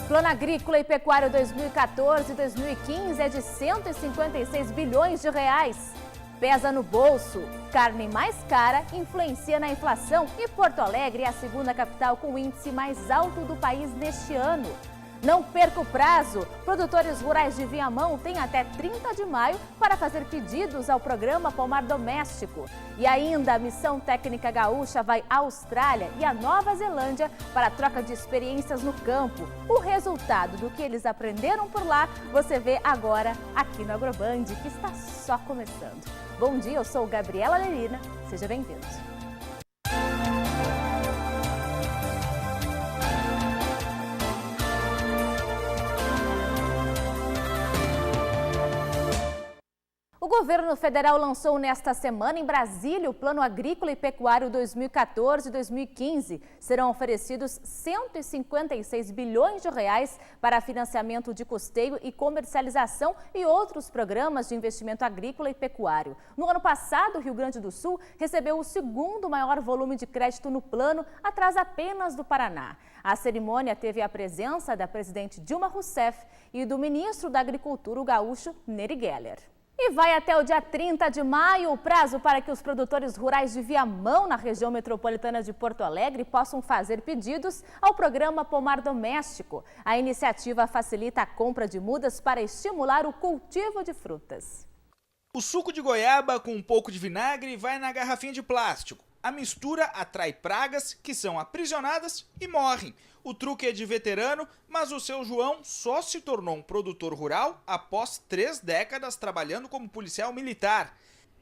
Plano Agrícola e Pecuário 2014-2015 é de 156 bilhões de reais. Pesa no bolso. Carne mais cara influencia na inflação e Porto Alegre é a segunda capital com o índice mais alto do país neste ano. Não perca o prazo. Produtores rurais de Viamão têm até 30 de maio para fazer pedidos ao programa Pomar Doméstico. E ainda a Missão Técnica Gaúcha vai à Austrália e à Nova Zelândia para a troca de experiências no campo. O resultado do que eles aprenderam por lá você vê agora aqui no Agroband, que está só começando. Bom dia, eu sou Gabriela Lerina. Seja bem-vindo. O governo federal lançou nesta semana em Brasília o Plano Agrícola e Pecuário 2014-2015. Serão oferecidos 156 bilhões de reais para financiamento de custeio e comercialização e outros programas de investimento agrícola e pecuário. No ano passado, o Rio Grande do Sul recebeu o segundo maior volume de crédito no plano, atrás apenas do Paraná. A cerimônia teve a presença da presidente Dilma Rousseff e do ministro da Agricultura, o gaúcho Neri Geller. E vai até o dia 30 de maio o prazo para que os produtores rurais de Viamão, na região metropolitana de Porto Alegre, possam fazer pedidos ao programa Pomar Doméstico. A iniciativa facilita a compra de mudas para estimular o cultivo de frutas. O suco de goiaba com um pouco de vinagre vai na garrafinha de plástico. A mistura atrai pragas que são aprisionadas e morrem. O truque é de veterano, mas o seu João só se tornou um produtor rural após 3 décadas trabalhando como policial militar.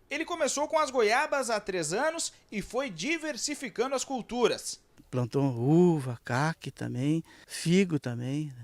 Ele começou com as goiabas há 3 anos e foi diversificando as culturas. Plantou uva, caque também, figo também.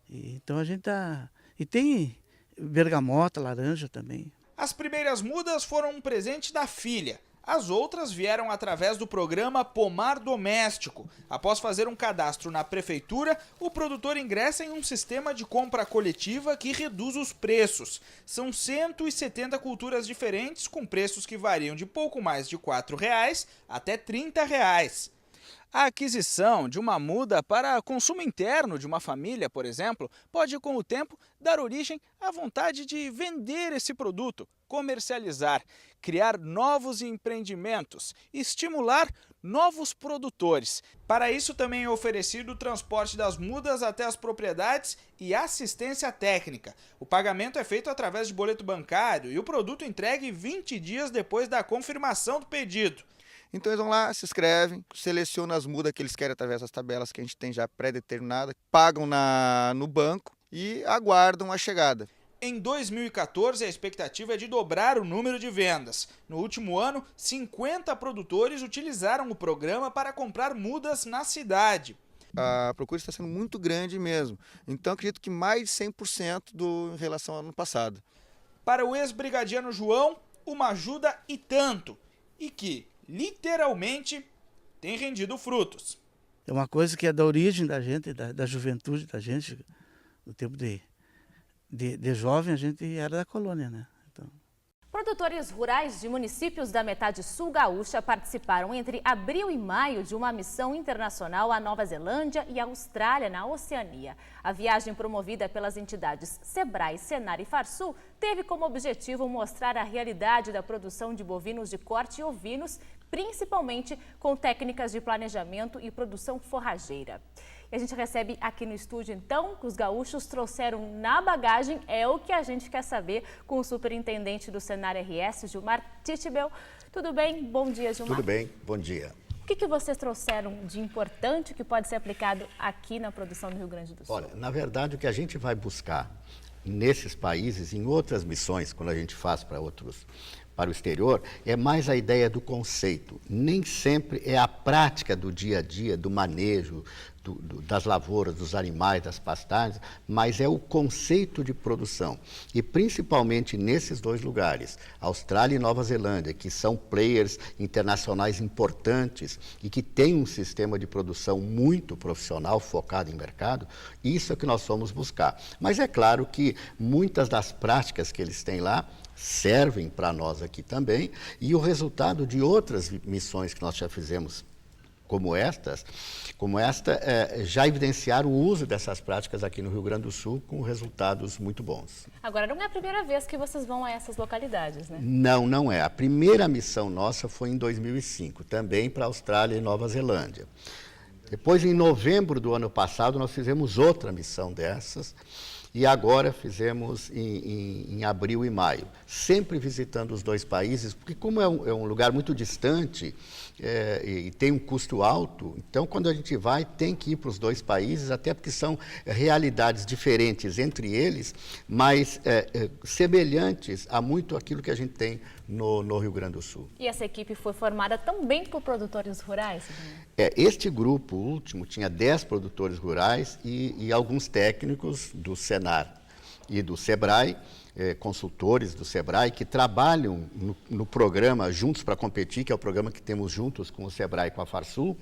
Então a gente tá... E tem bergamota, laranja também. As primeiras mudas foram um presente da filha. As outras vieram através do programa Pomar Doméstico. Após fazer um cadastro na prefeitura, o produtor ingressa em um sistema de compra coletiva que reduz os preços. São 170 culturas diferentes com preços que variam de pouco mais de R$ 4,00 até R$ 30,00. A aquisição de uma muda para consumo interno de uma família, por exemplo, pode com o tempo dar origem à vontade de vender esse produto, comercializar, criar novos empreendimentos, estimular novos produtores. Para isso também é oferecido o transporte das mudas até as propriedades e assistência técnica. O pagamento é feito através de boleto bancário e o produto entregue 20 dias depois da confirmação do pedido. Então eles vão lá, se inscrevem, selecionam as mudas que eles querem através das tabelas que a gente tem já pré-determinadas, pagam no banco e aguardam a chegada. Em 2014, a expectativa é de dobrar o número de vendas. No último ano, 50 produtores utilizaram o programa para comprar mudas na cidade. A procura está sendo muito grande mesmo, então acredito que mais de 100% em relação ao ano passado. Para o ex-brigadiano João, uma ajuda e tanto, e que literalmente tem rendido frutos. É uma coisa que é da origem da gente, da juventude da gente, no tempo de jovem a gente era da colônia, né? Então... Produtores rurais de municípios da metade sul gaúcha participaram entre abril e maio de uma missão internacional à Nova Zelândia e à Austrália, na Oceania. A viagem promovida pelas entidades Sebrae, Senar e Farsul teve como objetivo mostrar a realidade da produção de bovinos de corte e ovinos, principalmente com técnicas de planejamento e produção forrageira. E a gente recebe aqui no estúdio, então, que os gaúchos trouxeram na bagagem, é o que a gente quer saber com o superintendente do Senar RS, Gilmar Tichibel. Tudo bem? Bom dia, Gilmar. Tudo bem, bom dia. O que vocês trouxeram de importante que pode ser aplicado aqui na produção do Rio Grande do Sul? Olha, na verdade, o que a gente vai buscar nesses países, em outras missões, quando a gente faz para o exterior, é mais a ideia do conceito. Nem sempre é a prática do dia a dia, do manejo, das lavouras, dos animais, das pastagens, mas é o conceito de produção. E principalmente nesses 2 lugares, Austrália e Nova Zelândia, que são players internacionais importantes e que têm um sistema de produção muito profissional, focado em mercado, isso é que nós fomos buscar. Mas é claro que muitas das práticas que eles têm lá servem para nós aqui também, e o resultado de outras missões que nós já fizemos como esta, já evidenciaram o uso dessas práticas aqui no Rio Grande do Sul com resultados muito bons. Agora, não é a primeira vez que vocês vão a essas localidades, né? Não, não é. A primeira missão nossa foi em 2005, também para a Austrália e Nova Zelândia. Depois, em novembro do ano passado, nós fizemos outra missão dessas, e agora fizemos em abril e maio, sempre visitando os dois países, porque como é um lugar muito distante e tem um custo alto, então quando a gente vai tem que ir para os dois países, até porque são realidades diferentes entre eles, mas semelhantes a muito aquilo que a gente tem no Rio Grande do Sul. E essa equipe foi formada também por produtores rurais? Este grupo último tinha 10 produtores rurais e alguns técnicos do Senar e do Sebrae, consultores do Sebrae, que trabalham no programa Juntos para Competir, que é o programa que temos juntos com o Sebrae e com a Farsul,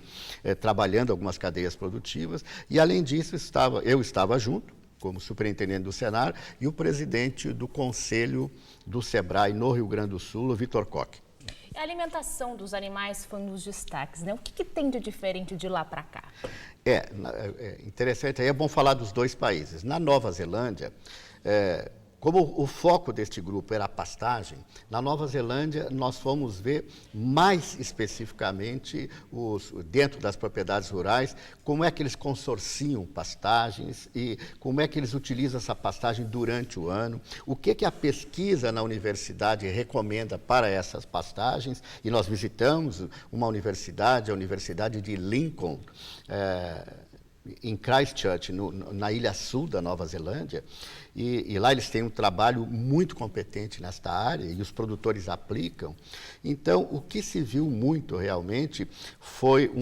trabalhando algumas cadeias produtivas. E, além disso, eu estava junto, como superintendente do Senar, e o presidente do Conselho do Sebrae no Rio Grande do Sul, o Vitor Koch. A alimentação dos animais foi um dos destaques, né? O que tem de diferente de lá para cá? É interessante, aí é bom falar dos dois países. Na Nova Zelândia, como o foco deste grupo era a pastagem, na Nova Zelândia nós fomos ver mais especificamente, dentro das propriedades rurais, como é que eles consorciam pastagens e como é que eles utilizam essa pastagem durante o ano, o que a pesquisa na universidade recomenda para essas pastagens, e nós visitamos uma universidade, a Universidade de Lincoln, em Christchurch, na Ilha Sul da Nova Zelândia, e lá eles têm um trabalho muito competente nesta área e os produtores aplicam. Então, o que se viu muito realmente foi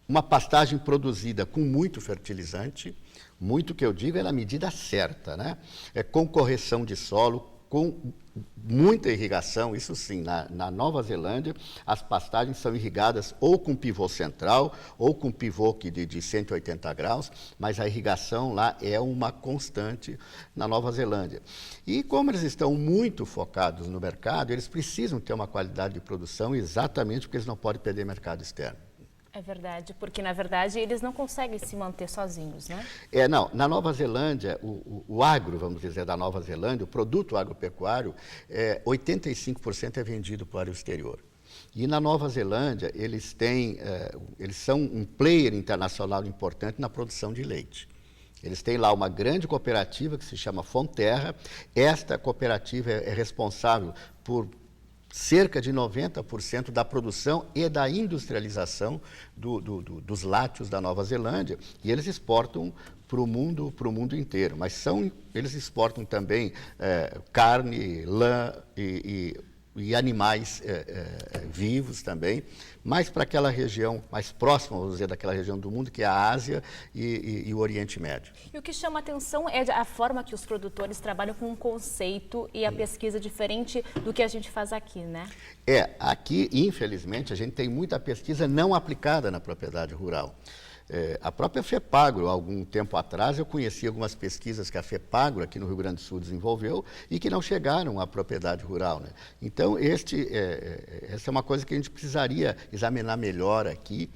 uma pastagem produzida com muito fertilizante, muito que eu digo é na medida certa, né? Com correção de solo, com muita irrigação, isso sim, na Nova Zelândia, as pastagens são irrigadas ou com pivô central ou com pivô de 180 graus, mas a irrigação lá é uma constante na Nova Zelândia. E como eles estão muito focados no mercado, eles precisam ter uma qualidade de produção exatamente porque eles não podem perder mercado externo. É verdade, porque na verdade eles não conseguem se manter sozinhos, né? Não, na Nova Zelândia, o agro, vamos dizer, da Nova Zelândia, o produto agropecuário, 85% é vendido para o exterior. E na Nova Zelândia, eles são um player internacional importante na produção de leite. Eles têm lá uma grande cooperativa que se chama Fonterra. Esta cooperativa é responsável por cerca de 90% da produção e da industrialização dos lácteos da Nova Zelândia, e eles exportam para o mundo inteiro, mas eles exportam também carne, lã e animais vivos também, mais para aquela região mais próxima, vamos dizer, daquela região do mundo, que é a Ásia e o Oriente Médio. E o que chama atenção é a forma que os produtores trabalham com um conceito e a pesquisa diferente do que a gente faz aqui, né? Aqui, infelizmente, a gente tem muita pesquisa não aplicada na propriedade rural. A própria FEPAGRO, há algum tempo atrás, eu conheci algumas pesquisas que a FEPAGRO aqui no Rio Grande do Sul desenvolveu e que não chegaram à propriedade rural, né? Então, essa é uma coisa que a gente precisaria examinar melhor aqui.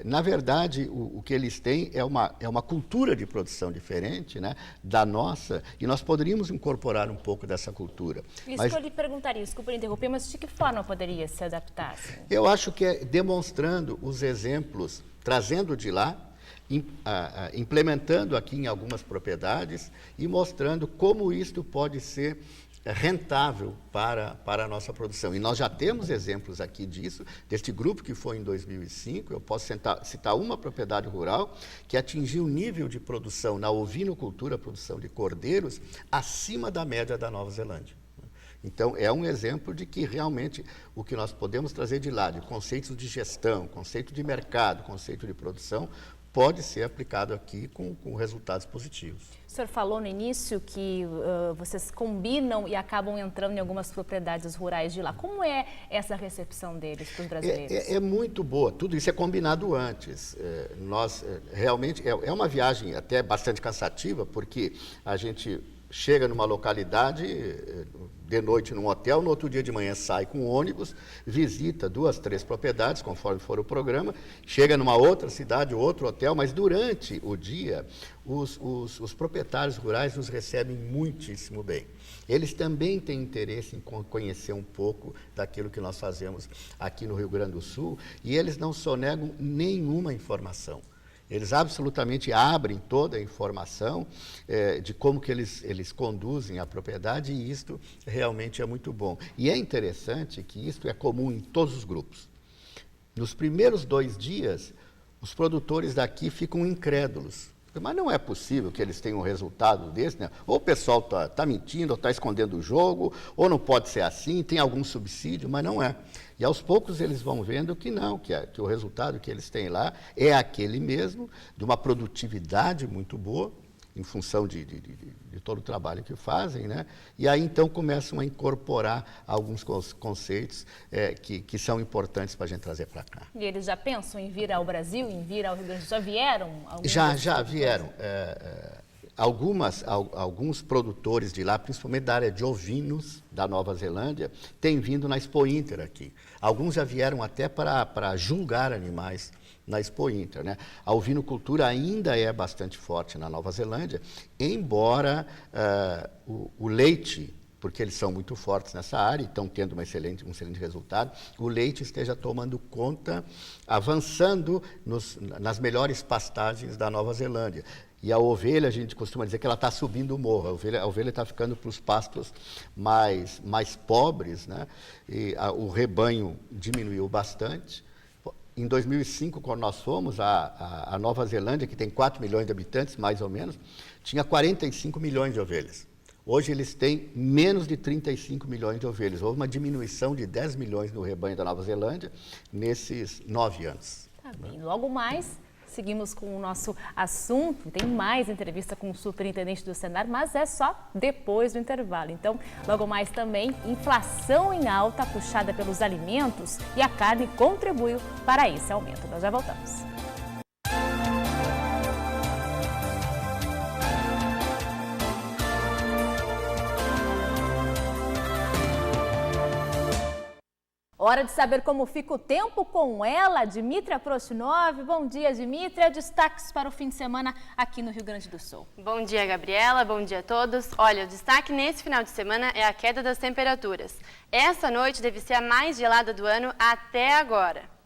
Na verdade, o que eles têm é uma cultura de produção diferente, né, da nossa, e nós poderíamos incorporar um pouco dessa cultura. Isso que eu lhe perguntaria, desculpa interromper, mas de que forma poderia se adaptar? Assim? Eu acho que é demonstrando os exemplos, trazendo de lá, implementando aqui em algumas propriedades e mostrando como isto pode ser rentável para a nossa produção. E nós já temos exemplos aqui disso, deste grupo que foi em 2005, eu posso citar uma propriedade rural que atingiu um nível de produção na ovinocultura, produção de cordeiros, acima da média da Nova Zelândia. Então, é um exemplo de que realmente o que nós podemos trazer de lá, de conceitos de gestão, conceito de mercado, conceito de produção, pode ser aplicado aqui com resultados positivos. O senhor falou no início que vocês combinam e acabam entrando em algumas propriedades rurais de lá. Como é essa recepção deles para os brasileiros? É muito boa. Tudo isso é combinado antes. Realmente é uma viagem até bastante cansativa, porque a gente chega numa localidade, de noite num hotel, no outro dia de manhã sai com ônibus, visita 2, 3 propriedades, conforme for o programa, chega numa outra cidade, outro hotel, mas durante o dia, os proprietários rurais nos recebem muitíssimo bem. Eles também têm interesse em conhecer um pouco daquilo que nós fazemos aqui no Rio Grande do Sul, e eles não sonegam nenhuma informação. Eles absolutamente abrem toda a informação de como que eles conduzem a propriedade, e isto realmente é muito bom. E é interessante que isto é comum em todos os grupos. Nos primeiros 2 dias, os produtores daqui ficam incrédulos. Mas não é possível que eles tenham um resultado desse, né? Ou o pessoal está mentindo, ou está escondendo o jogo, ou não pode ser assim, tem algum subsídio, mas não é. E aos poucos eles vão vendo que não, que o resultado que eles têm lá é aquele mesmo, de uma produtividade muito boa, em função de todo o trabalho que fazem, né? E aí então começam a incorporar alguns conceitos que são importantes para a gente trazer para cá. E eles já pensam em vir ao Brasil, em vir ao Rio Grande do Sul? Já vieram? Já vieram. Alguns produtores de lá, principalmente da área de ovinos da Nova Zelândia, têm vindo na Expo Inter aqui. Alguns já vieram até para julgar animais na Expo Inter, né? A ovinocultura ainda é bastante forte na Nova Zelândia, embora o leite, porque eles são muito fortes nessa área e estão tendo um excelente resultado, o leite esteja tomando conta, avançando nas melhores pastagens da Nova Zelândia. E a ovelha, a gente costuma dizer que ela está subindo o morro, a ovelha está ficando para os pastos mais pobres, né? E o rebanho diminuiu bastante. Em 2005, quando nós fomos, a Nova Zelândia, que tem 4 milhões de habitantes, mais ou menos, tinha 45 milhões de ovelhas. Hoje eles têm menos de 35 milhões de ovelhas. Houve uma diminuição de 10 milhões no rebanho da Nova Zelândia nesses 9 anos. Tá bem. Logo mais, seguimos com o nosso assunto. Tem mais entrevista com o superintendente do Senar, mas é só depois do intervalo. Então, logo mais também, inflação em alta puxada pelos alimentos, e a carne contribuiu para esse aumento. Nós já voltamos. Hora de saber como fica o tempo com ela, Dmitra Prostinov. Bom dia, Dmitra. Destaques para o fim de semana aqui no Rio Grande do Sul. Bom dia, Gabriela. Bom dia a todos. Olha, o destaque nesse final de semana é a queda das temperaturas. Essa noite deve ser a mais gelada do ano até agora.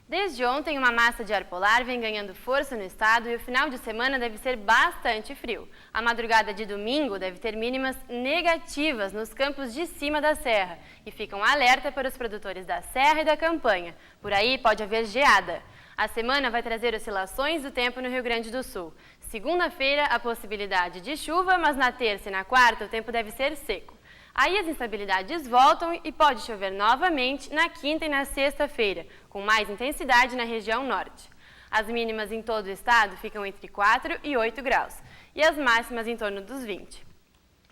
Desde ontem, uma massa de ar polar vem ganhando força no estado e o final de semana deve ser bastante frio. A madrugada de domingo deve ter mínimas negativas nos campos de cima da serra e fica um alerta para os produtores da serra e da campanha. Por aí pode haver geada. A semana vai trazer oscilações do tempo no Rio Grande do Sul. Segunda-feira, a possibilidade de chuva, mas na terça e na quarta o tempo deve ser seco. Aí as instabilidades voltam e pode chover novamente na quinta e na sexta-feira, com mais intensidade na região norte. As mínimas em todo o estado ficam entre 4 e 8 graus e as máximas em torno dos 20.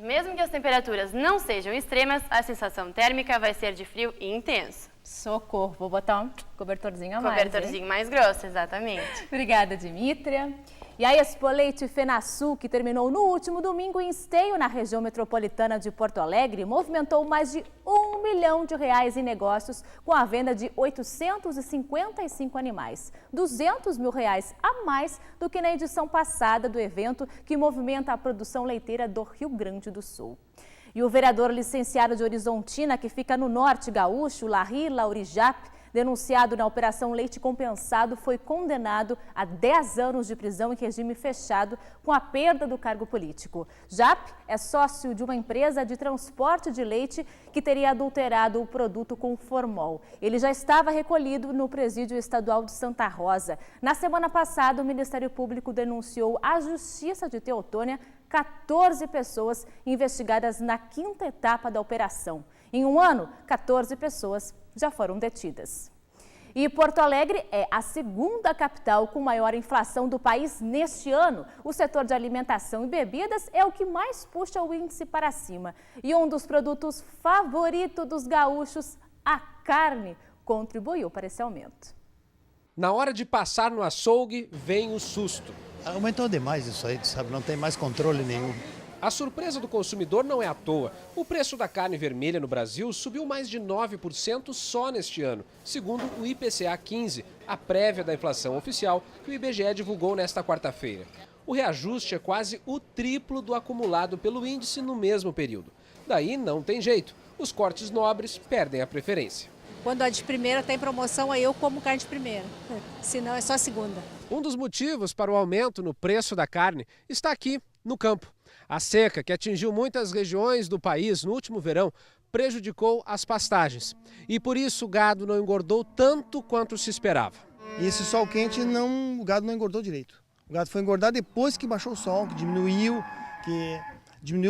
Mesmo que as temperaturas não sejam extremas, a sensação térmica vai ser de frio e intenso. Socorro, vou botar um cobertorzinho a mais. Cobertorzinho mais grosso, exatamente. Obrigada, Dmitra. E a Expo Leite FenaSul, que terminou no último domingo em Esteio, na região metropolitana de Porto Alegre, movimentou mais de R$1 milhão em negócios com a venda de 855 animais, R$200 mil a mais do que na edição passada do evento, que movimenta a produção leiteira do Rio Grande do Sul. E o vereador licenciado de Horizontina, que fica no norte gaúcho, Larry Laurijap, denunciado na Operação Leite Compensado, foi condenado a 10 anos de prisão em regime fechado com a perda do cargo político. Jap é sócio de uma empresa de transporte de leite que teria adulterado o produto com formol. Ele já estava recolhido no Presídio Estadual de Santa Rosa. Na semana passada, o Ministério Público denunciou à Justiça de Teotônia 14 pessoas investigadas na 5ª etapa da operação. Em um ano, 14 pessoas já foram detidas. E Porto Alegre é a segunda capital com maior inflação do país neste ano. O setor de alimentação e bebidas é o que mais puxa o índice para cima. E um dos produtos favoritos dos gaúchos, a carne, contribuiu para esse aumento. Na hora de passar no açougue, vem o susto. Aumentou demais isso aí, sabe? Não tem mais controle nenhum. A surpresa do consumidor não é à toa. O preço da carne vermelha no Brasil subiu mais de 9% só neste ano, segundo o IPCA 15, a prévia da inflação oficial que o IBGE divulgou nesta quarta-feira. O reajuste é quase o triplo do acumulado pelo índice no mesmo período. Daí não tem jeito, os cortes nobres perdem a preferência. Quando a de primeira tem promoção, aí eu como carne de primeira, senão é só segunda. Um dos motivos para o aumento no preço da carne está aqui, no campo. A seca, que atingiu muitas regiões do país no último verão, prejudicou as pastagens. E por isso o gado não engordou tanto quanto se esperava. E esse sol quente, o gado não engordou direito. O gado foi engordar depois que baixou o sol, que diminuiu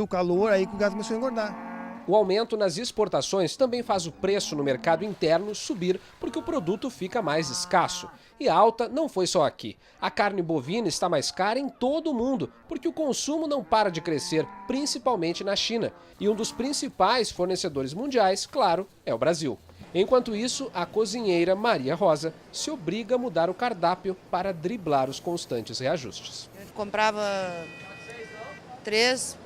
o calor, aí que o gado começou a engordar. O aumento nas exportações também faz o preço no mercado interno subir porque o produto fica mais escasso. E a alta não foi só aqui. A carne bovina está mais cara em todo o mundo porque o consumo não para de crescer, principalmente na China. E um dos principais fornecedores mundiais, claro, é o Brasil. Enquanto isso, a cozinheira Maria Rosa se obriga a mudar o cardápio para driblar os constantes reajustes. Eu comprava 3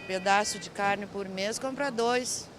pedaços de carne por mês, compra 2.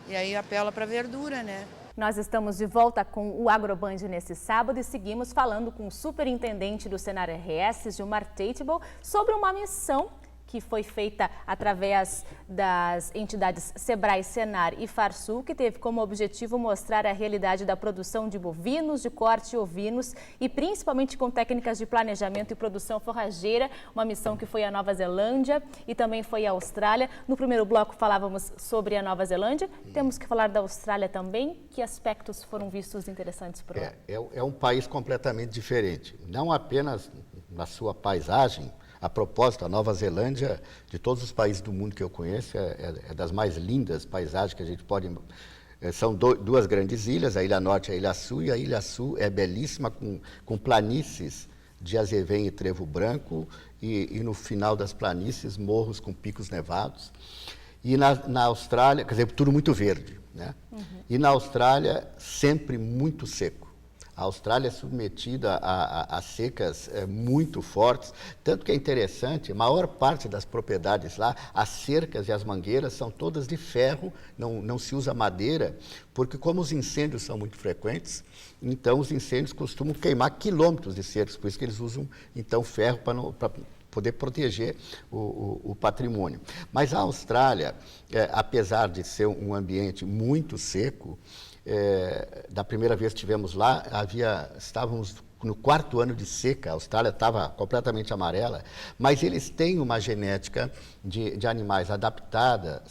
E aí apela para verdura, né? Nós estamos de volta com o Agroband nesse sábado e seguimos falando com o superintendente do Senar RS, Gilmar Teitable, sobre uma missão que foi feita através das entidades Sebrae, Senar e Farsul, que teve como objetivo mostrar a realidade da produção de bovinos, de corte ovinos e principalmente com técnicas de planejamento e produção forrageira, uma missão que foi à Nova Zelândia e também foi à Austrália. No primeiro bloco falávamos sobre a Nova Zelândia, temos que falar da Austrália também. Que aspectos foram vistos interessantes por lá? É um país completamente diferente, não apenas na sua paisagem. A propósito, a Nova Zelândia, de todos os países do mundo que eu conheço, é das mais lindas paisagens que a gente pode... São duas grandes ilhas, a Ilha Norte e a Ilha Sul, e a Ilha Sul é belíssima, com planícies de azevém e trevo branco, e no final das planícies, morros com picos nevados. E na Austrália, quer dizer, tudo muito verde, né? E na Austrália, sempre muito seco. A Austrália é submetida a secas muito fortes, tanto que é interessante, a maior parte das propriedades lá, as cercas e as mangueiras são todas de ferro, não se usa madeira, porque como os incêndios são muito frequentes, então os incêndios costumam queimar quilômetros de cercas, por isso que eles usam então ferro para poder proteger o patrimônio. Mas a Austrália, apesar de ser um ambiente muito seco, da primeira vez que estivemos lá, estávamos no 4º ano de seca, a Austrália estava completamente amarela, mas eles têm uma genética de animais adaptada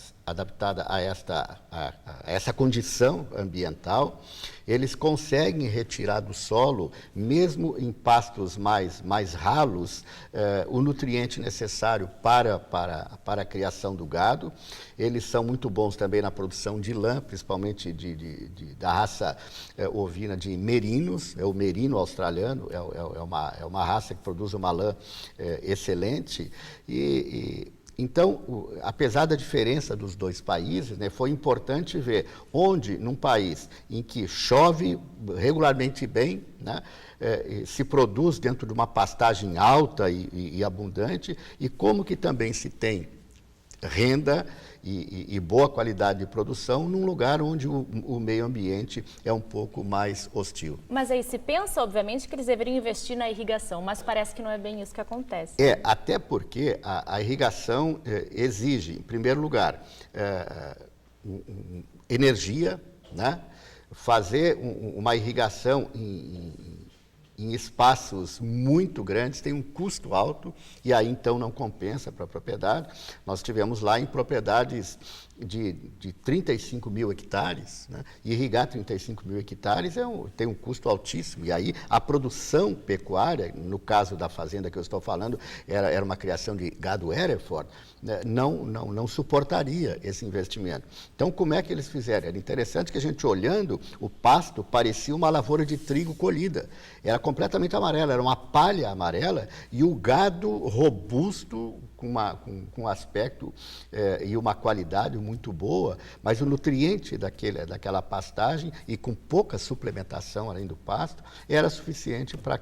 a essa condição ambiental. Eles conseguem retirar do solo, mesmo em pastos mais ralos, o nutriente necessário para a criação do gado. Eles são muito bons também na produção de lã, principalmente da raça ovina de merinos, é o merino australiano, é uma raça que produz uma lã excelente. Então, apesar da diferença dos dois países, né, foi importante ver onde, num país em que chove regularmente bem, né, se produz dentro de uma pastagem alta e abundante, e como que também se tem renda e boa qualidade de produção num lugar onde o meio ambiente é um pouco mais hostil. Mas aí se pensa, obviamente, que eles deveriam investir na irrigação, mas parece que não é bem isso que acontece. Até porque a irrigação exige, em primeiro lugar, energia, né? Fazer uma irrigação em espaços muito grandes tem um custo alto e aí então não compensa para a propriedade. Nós tivemos lá em propriedades de 35 mil hectares, né? E irrigar 35 mil hectares tem um custo altíssimo. E aí a produção pecuária, no caso da fazenda que eu estou falando, era uma criação de gado Hereford, né? Não suportaria esse investimento. Então, como é que eles fizeram? Era interessante que a gente olhando, o pasto parecia uma lavoura de trigo colhida. Era completamente amarela, era uma palha amarela e o gado robusto, com um aspecto e uma qualidade muito boa, mas o nutriente daquela pastagem e com pouca suplementação além do pasto, era suficiente para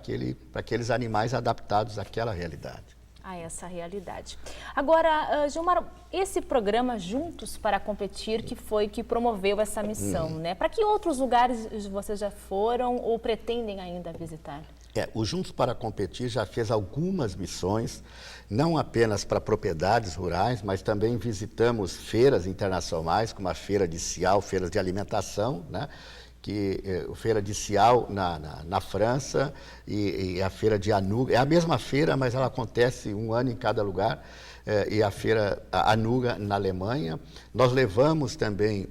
aqueles animais adaptados àquela realidade. a essa realidade. Agora, Gilmar, esse programa Juntos para Competir, que promoveu essa missão, né? Para que outros lugares vocês já foram ou pretendem ainda visitar? O Juntos para Competir já fez algumas missões, não apenas para propriedades rurais, mas também visitamos feiras internacionais, como a Feira de Sial, feiras de alimentação, né? A Feira de Sial na França e a Feira de Anuga. É a mesma feira, mas ela acontece um ano em cada lugar. E a Feira Anuga na Alemanha. Nós levamos também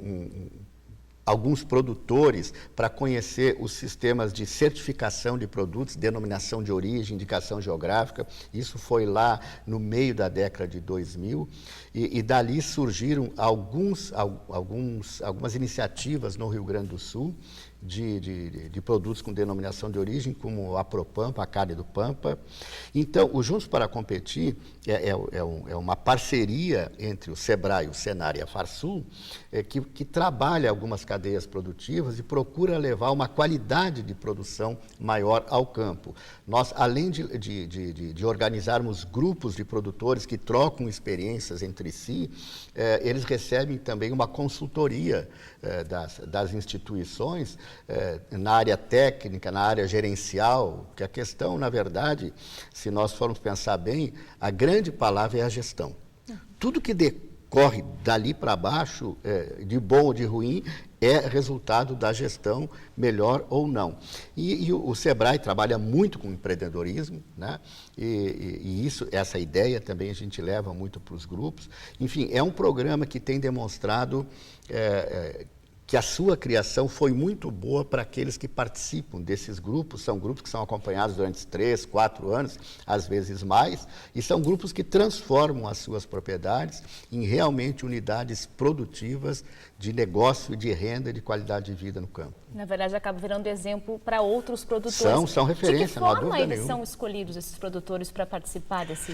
alguns produtores para conhecer os sistemas de certificação de produtos, denominação de origem, indicação geográfica. Isso foi lá no meio da década de 2000 e dali surgiram algumas iniciativas no Rio Grande do Sul de produtos com denominação de origem, como a Propampa, a carne do Pampa. Então, o Juntos para Competir é uma parceria entre o SEBRAE, o Senar e a Farsul, que trabalha algumas cadeias produtivas e procura levar uma qualidade de produção maior ao campo. Nós, além de organizarmos grupos de produtores que trocam experiências entre si, eles recebem também uma consultoria das instituições na área técnica, na área gerencial, que a questão, na verdade, se nós formos pensar bem, a grande palavra é a gestão. Tudo que decorre dali para baixo, de bom ou de ruim, é resultado da gestão, melhor ou não. E o SEBRAE trabalha muito com empreendedorismo, né? E essa ideia também a gente leva muito para os grupos. Enfim, é um programa que tem demonstrado que a sua criação foi muito boa para aqueles que participam desses grupos. São grupos que são acompanhados durante 3, 4 anos, às vezes mais, e são grupos que transformam as suas propriedades em realmente unidades produtivas de negócio, de renda e de qualidade de vida no campo. Na verdade, acaba virando exemplo para outros produtores. São referência, não há dúvida nenhuma. De que forma eles são escolhidos, esses produtores, para participar desse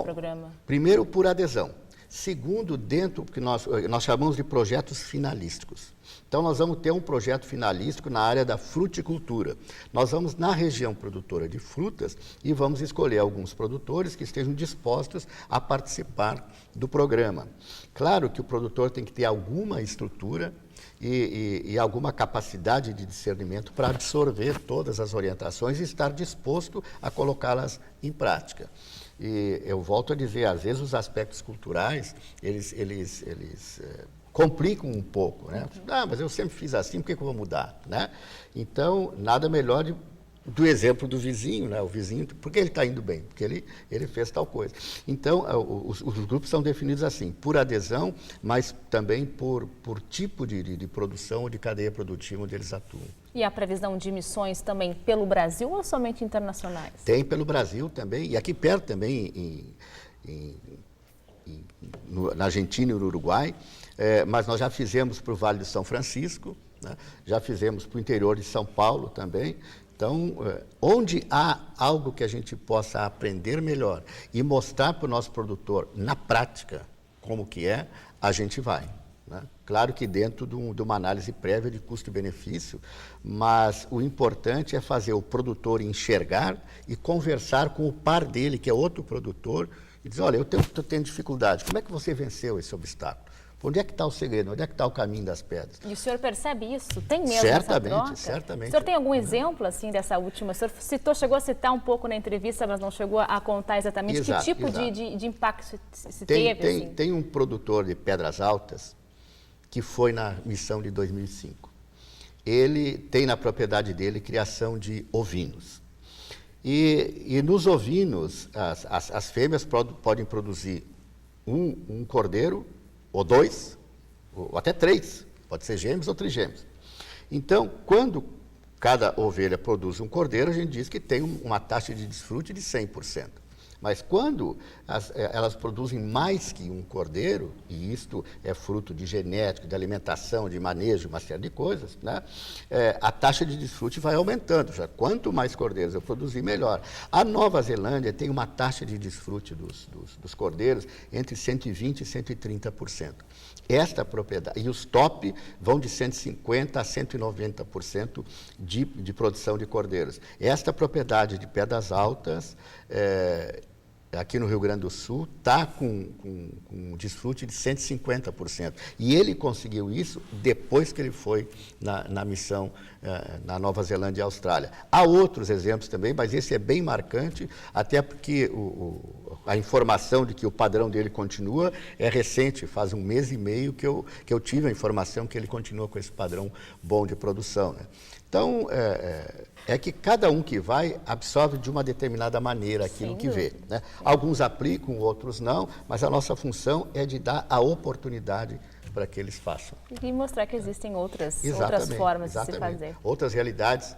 programa? Primeiro, por adesão. Segundo, dentro do que nós chamamos de projetos finalísticos. Então, nós vamos ter um projeto finalístico na área da fruticultura. Nós vamos na região produtora de frutas e vamos escolher alguns produtores que estejam dispostos a participar do programa. Claro que o produtor tem que ter alguma estrutura e alguma capacidade de discernimento para absorver todas as orientações e estar disposto a colocá-las em prática. E eu volto a dizer, às vezes os aspectos culturais, eles complicam um pouco, né? Mas eu sempre fiz assim, por que eu vou mudar, né? Então, nada melhor do exemplo do vizinho, né? O vizinho, por que ele está indo bem? Porque ele fez tal coisa. Então, os grupos são definidos assim, por adesão, mas também por tipo de produção ou de cadeia produtiva onde eles atuam. E a previsão de missões também pelo Brasil ou somente internacionais? Tem pelo Brasil também, e aqui perto também, na Argentina e no Uruguai, mas nós já fizemos para o Vale do São Francisco, né? Já fizemos para o interior de São Paulo também. Então, onde há algo que a gente possa aprender melhor e mostrar para o nosso produtor na prática como que é, a gente vai, né? Claro que dentro de uma análise prévia de custo-benefício, mas o importante é fazer o produtor enxergar e conversar com o par dele, que é outro produtor, e dizer, olha, eu estou tendo dificuldade, como é que você venceu esse obstáculo? Onde é que está o segredo? Onde é que está o caminho das pedras? E o senhor percebe isso? Tem mesmo certamente, essa troca? Certamente. O senhor tem algum exemplo assim dessa última? O senhor chegou a citar um pouco na entrevista, mas não chegou a contar exatamente que tipo de impacto se teve? Tem um produtor de Pedras Altas que foi na missão de 2005. Ele tem na propriedade dele criação de ovinos. E nos ovinos, as fêmeas podem produzir um cordeiro, ou 2, ou até 3, pode ser gêmeos ou trigêmeos. Então, quando cada ovelha produz um cordeiro, a gente diz que tem uma taxa de desfrute de 100%. Mas quando elas produzem mais que um cordeiro, e isto é fruto de genética, de alimentação, de manejo, uma série de coisas, né? A taxa de desfrute vai aumentando. Já quanto mais cordeiros eu produzir, melhor. A Nova Zelândia tem uma taxa de desfrute dos cordeiros entre 120% e 130%. Esta propriedade, e os top vão de 150% a 190% de produção de cordeiros. Esta propriedade de Pedras Altas, aqui no Rio Grande do Sul está com um desfrute de 150%. E ele conseguiu isso depois que ele foi na missão na Nova Zelândia e Austrália. Há outros exemplos também, mas esse é bem marcante, até porque a informação de que o padrão dele continua é recente, faz 1 mês e meio que eu tive a informação que ele continua com esse padrão bom de produção, né? Então, é que cada um que vai absorve de uma determinada maneira aquilo que vê, né? Alguns aplicam, outros não, mas a nossa função é de dar a oportunidade para que eles façam. E mostrar que existem outras Exatamente, formas de se fazer. Outras realidades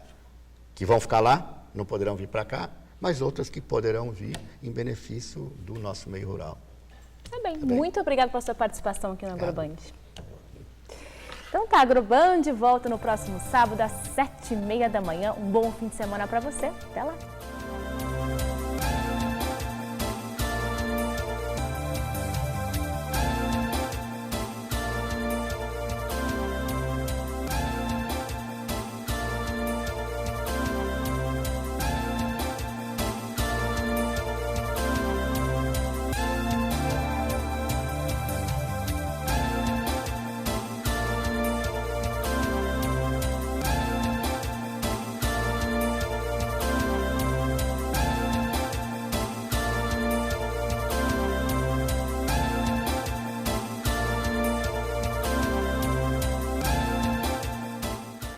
que vão ficar lá, não poderão vir para cá, mas outras que poderão vir em benefício do nosso meio rural. Tá bem. Muito obrigada pela sua participação aqui no AgroBand. Então tá, AgroBand volta no próximo sábado às 7h30 da manhã. Um bom fim de semana para você. Até lá.